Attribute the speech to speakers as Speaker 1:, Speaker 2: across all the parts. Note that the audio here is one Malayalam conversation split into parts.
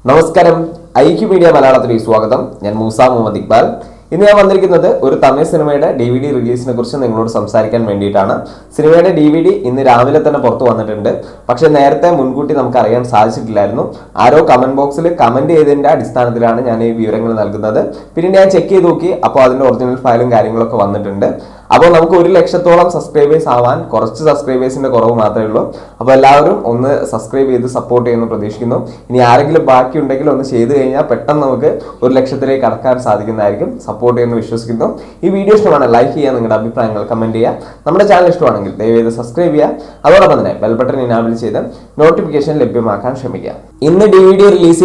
Speaker 1: നമസ്കാരം, ഐക്യു മീഡിയ മലയാളത്തിലേക്ക് സ്വാഗതം. ഞാൻ മൂസ മുഹമ്മദ് ഇക്ബാൽ. ഇന്ന് ഞാൻ വന്നിരിക്കുന്നത് ഒരു തമിഴ് സിനിമയുടെ DVD റിലീസിനെ കുറിച്ച് നിങ്ങളോട് സംസാരിക്കാൻ വേണ്ടിയിട്ടാണ്. സിനിമയുടെ DVD ഇന്ന് രാവിലെ തന്നെ പുറത്തു വന്നിട്ടുണ്ട്. പക്ഷെ നേരത്തെ മുൻകൂട്ടി നമുക്ക് അറിയാൻ സാധിച്ചിട്ടില്ലായിരുന്നു. ആരോ കമന്റ് ബോക്സിൽ കമന്റ് ചെയ്തതിന്റെ അടിസ്ഥാനത്തിലാണ് ഞാൻ ഈ വിവരങ്ങൾ നൽകുന്നത്. പിന്നെ ഞാൻ ചെക്ക് ചെയ്ത് നോക്കി, അപ്പോൾ അതിന്റെ ഒറിജിനൽ ഫയലും കാര്യങ്ങളൊക്കെ വന്നിട്ടുണ്ട്. അപ്പോൾ നമുക്ക് 1 ലക്ഷത്തോളം സബ്സ്ക്രൈബേഴ്സ് ആവാൻ കുറച്ച് സബ്സ്ക്രൈബേഴ്സിന്റെ കുറവ് മാത്രമേ ഉള്ളൂ. അപ്പോൾ എല്ലാവരും ഒന്ന് സബ്സ്ക്രൈബ് ചെയ്ത് സപ്പോർട്ട് ചെയ്യുന്നു പ്രതീക്ഷിക്കുന്നു. ഇനി ആരെങ്കിലും ബാക്കി ഉണ്ടെങ്കിൽ ഒന്ന് ചെയ്തു കഴിഞ്ഞാൽ പെട്ടെന്ന് നമുക്ക് 1 ലക്ഷത്തിലേക്ക് കടക്കാൻ സാധിക്കുന്നതായിരിക്കും. സപ്പോർട്ട് ചെയ്യുന്നു വിശ്വസിക്കുന്നു. ഈ വീഡിയോ ഇഷ്ടമാണ് ലൈക്ക് ചെയ്യുക, നിങ്ങളുടെ അഭിപ്രായങ്ങൾ കമന്റ് ചെയ്യുക. നമ്മുടെ ചാനൽ ഇഷ്ടമാണെങ്കിൽ ദയവേത് സബ്സ്ക്രൈബ് ചെയ്യുക. അതോടൊപ്പം തന്നെ ബെൽ ബട്ടൺ ഇനാബിൾ ചെയ്ത് നോട്ടിഫിക്കേഷൻ ലഭ്യമാക്കാൻ ശ്രമിക്കുക. ഇന്ന് DVD റിലീസ്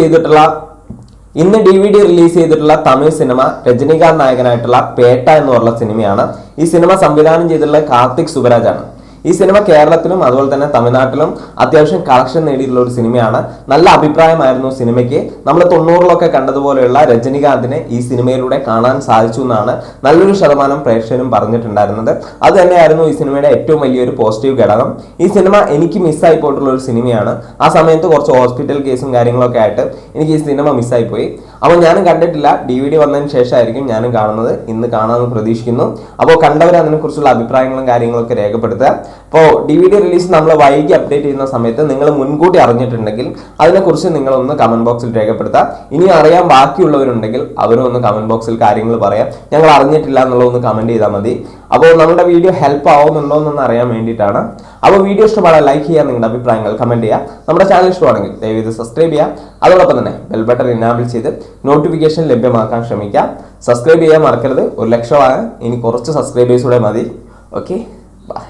Speaker 1: ചെയ്തിട്ടുള്ള തമിഴ് സിനിമ രജനികാന്ത് നായകനായിട്ടുള്ള പേട്ട എന്ന് പറഞ്ഞ സിനിമയാണ്. ഈ സിനിമ സംവിധാനം ചെയ്തിട്ടുള്ള കാർത്തിക് സുബരാജാണ്. ഈ സിനിമ കേരളത്തിലും അതുപോലെ തന്നെ തമിഴ്നാട്ടിലും അത്യാവശ്യം കളക്ഷൻ നേടിയിട്ടുള്ള ഒരു സിനിമയാണ്. നല്ല അഭിപ്രായമായിരുന്നു സിനിമയ്ക്ക്. നമ്മൾ 90-ലൊക്കെ കണ്ടതുപോലെയുള്ള രജനികാന്തിനെ ഈ സിനിമയിലൂടെ കാണാൻ സാധിച്ചു എന്നാണ് നല്ലൊരു ശതമാനം പ്രേക്ഷകരും പറഞ്ഞിട്ടുണ്ടായിരുന്നത്. അത് തന്നെയായിരുന്നു ഈ സിനിമയുടെ ഏറ്റവും വലിയൊരു പോസിറ്റീവ് ഘടകം. ഈ സിനിമ എനിക്ക് മിസ്സായി പോയിട്ടുള്ള ഒരു സിനിമയാണ്. ആ സമയത്ത് കുറച്ച് ഹോസ്പിറ്റൽ കേസും കാര്യങ്ങളൊക്കെ ആയിട്ട് എനിക്ക് ഈ സിനിമ മിസ്സായി പോയി. അപ്പോൾ ഞാനും കണ്ടിട്ടില്ല. DVD വന്നതിന് ശേഷമായിരിക്കും ഞാനും കാണുന്നത്. ഇന്ന് കാണാമെന്ന് പ്രതീക്ഷിക്കുന്നു. അപ്പോൾ കണ്ടവർ അതിനെക്കുറിച്ചുള്ള അഭിപ്രായങ്ങളും കാര്യങ്ങളൊക്കെ രേഖപ്പെടുത്തുക. അപ്പോൾ DVD റിലീസ് നമ്മൾ വൈകി അപ്ഡേറ്റ് ചെയ്യുന്ന സമയത്ത് നിങ്ങൾ മുൻകൂട്ടി അറിഞ്ഞിട്ടുണ്ടെങ്കിൽ അതിനെക്കുറിച്ച് നിങ്ങളൊന്ന് കമന്റ് ബോക്സിൽ രേഖപ്പെടുത്തുക. ഇനി അറിയാൻ ബാക്കിയുള്ളവരുണ്ടെങ്കിൽ അവരും ഒന്ന് കമന്റ് ബോക്സിൽ കാര്യങ്ങൾ പറയാം. ഞങ്ങൾ അറിഞ്ഞിട്ടില്ല എന്നുള്ളതൊന്ന് കമന്റ് ചെയ്താൽ മതി. അപ്പോൾ നമ്മുടെ വീഡിയോ ഹെൽപ്പ് ആവുന്നുണ്ടോ എന്നൊന്ന് അറിയാൻ വേണ്ടിയിട്ടാണ്. അപ്പോൾ വീഡിയോ ഇഷ്ടമാണ് ലൈക്ക് ചെയ്യുക, നിങ്ങളുടെ അഭിപ്രായങ്ങൾ കമന്റ് ചെയ്യുക. നമ്മുടെ ചാനൽ ഇഷ്ടമാണെങ്കിൽ ദയവേത് സബ്സ്ക്രൈബ് ചെയ്യുക. അതോടൊപ്പം തന്നെ ബെൽ ബട്ടൺ ഇനാബിൾ ചെയ്ത് നോട്ടിഫിക്കേഷൻ ലഭ്യമാക്കാൻ ശ്രമിക്കുക. സബ്സ്ക്രൈബ് ചെയ്യാൻ മറക്കരുത്. 1 ലക്ഷമാണ്. ഇനി കുറച്ച് സബ്സ്ക്രൈബേഴ്സ് കൂടെ മതി. ഓക്കെ.